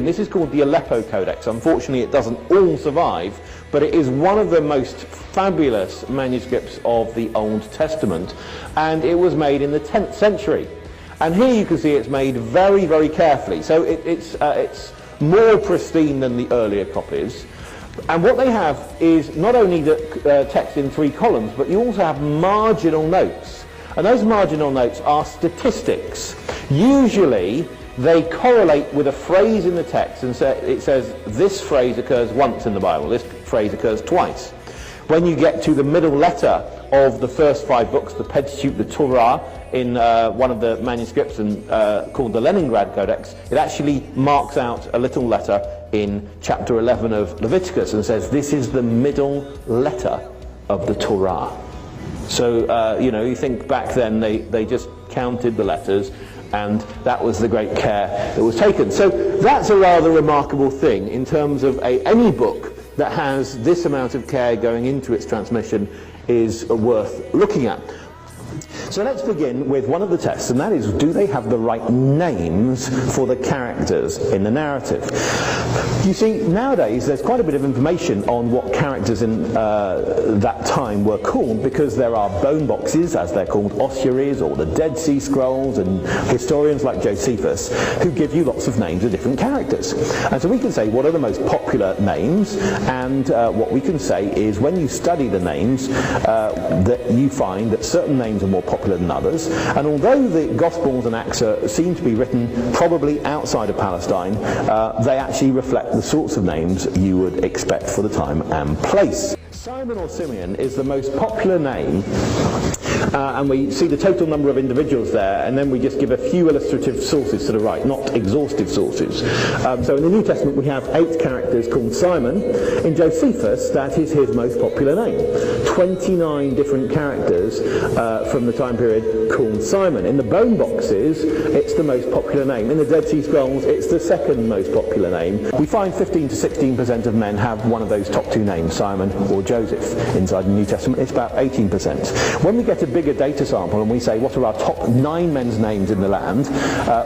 This is called the Aleppo Codex. Unfortunately, it doesn't all survive, but it is one of the most fabulous manuscripts of the Old Testament, and it was made in the 10th century. And here you can see it's made very, very carefully. So it's more pristine than the earlier copies. And what they have is not only the text in 3 columns, but you also have marginal notes. And those marginal notes are statistics. Usually they correlate with a phrase in the text, and it says this phrase occurs once in the Bible, this phrase occurs twice. When you get to the middle letter of the first 5 books, the Pentateuch, the Torah, in one of the manuscripts called the Leningrad Codex, it actually marks out a little letter in chapter 11 of Leviticus and says this is the middle letter of the Torah. So, you think back then they just counted the letters, and that was the great care that was taken. So that's a rather remarkable thing in terms of any book that has this amount of care going into its transmission is worth looking at. So let's begin with one of the tests, and that is, do they have the right names for the characters in the narrative? You see, nowadays there's quite a bit of information on what characters in that time were called, because there are bone boxes, as they're called, ossuaries, or the Dead Sea Scrolls, and historians like Josephus who give you lots of names of different characters. And so we can say what are the most popular names, and what we can say is when you study the names that you find that certain names are more popular than others, and although the Gospels and Acts seem to be written probably outside of Palestine, they actually reflect the sorts of names you would expect for the time and place. Simon or Simeon is the most popular name, and we see the total number of individuals there, and then we just give a few illustrative sources to the right, not exhaustive sources. So in the New Testament we have 8 characters called Simon. In Josephus, that is his most popular name. 29 different characters from the time period called Simon. In the bone boxes, it's the most popular name. In the Dead Sea Scrolls, it's the second most popular name. We find 15 to 16% of men have one of those top 2 names, Simon or Joseph. Inside the New Testament, it's about 18%. When we get a bigger data sample and we say what are our top 9 men's names in the land,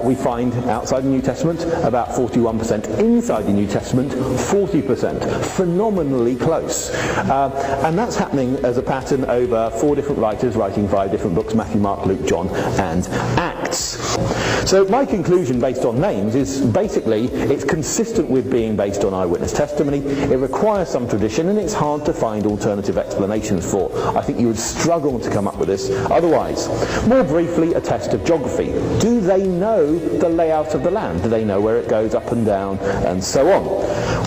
we find outside the New Testament about 41%, inside the New Testament 40%, phenomenally close. And that's happening as a pattern over 4 different writers writing 5 different books: Matthew, Mark, Luke, John and Acts. So my conclusion based on names is basically it's consistent with being based on eyewitness testimony. It requires some tradition, and it's hard to find alternative explanations for. I think you would struggle to come up with this otherwise. More briefly, a test of geography. Do they know the layout of the land? Do they know where it goes up and down and so on?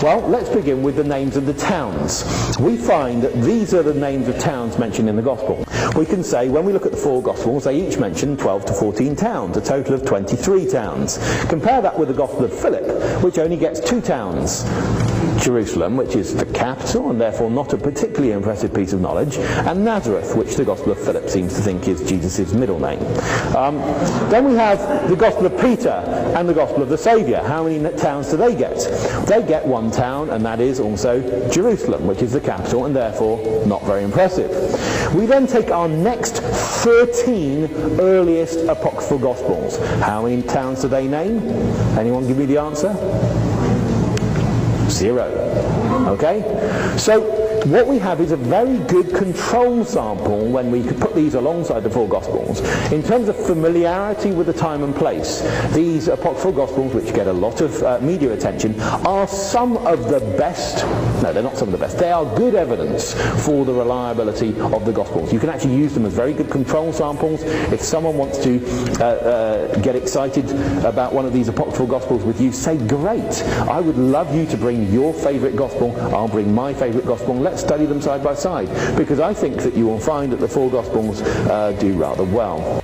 Well, let's begin with the names of the towns. We find that these are the names of towns mentioned in the Gospel. We can say when we look at the 4 Gospels, they each mention 12 to 14 towns, a total of 23 towns. Compare that with the Gospel of Philip, which only gets 2 towns. Jerusalem, which is the capital and therefore not a particularly impressive piece of knowledge, and Nazareth, which the Gospel of Philip seems to think is Jesus' middle name. Then we have the Gospel of Peter and the Gospel of the Saviour. How many towns do they get? They get 1 town, and that is also Jerusalem, which is the capital and therefore not very impressive. We then take our next 13 earliest apocryphal Gospels. How many towns do they name? Anyone give me the answer? 0. Okay? So what we have is a very good control sample when we could put these alongside the 4 Gospels. In terms of familiarity with the time and place, these apocryphal Gospels, which get a lot of media attention, are some of the best, no, they're not some of the best, they are good evidence for the reliability of the Gospels. You can actually use them as very good control samples. If someone wants to get excited about one of these apocryphal Gospels with you, say, great, I would love you to bring your favourite Gospel, I'll bring my favourite Gospel, and let's study them side by side, because I think that you will find that the 4 Gospels do rather well.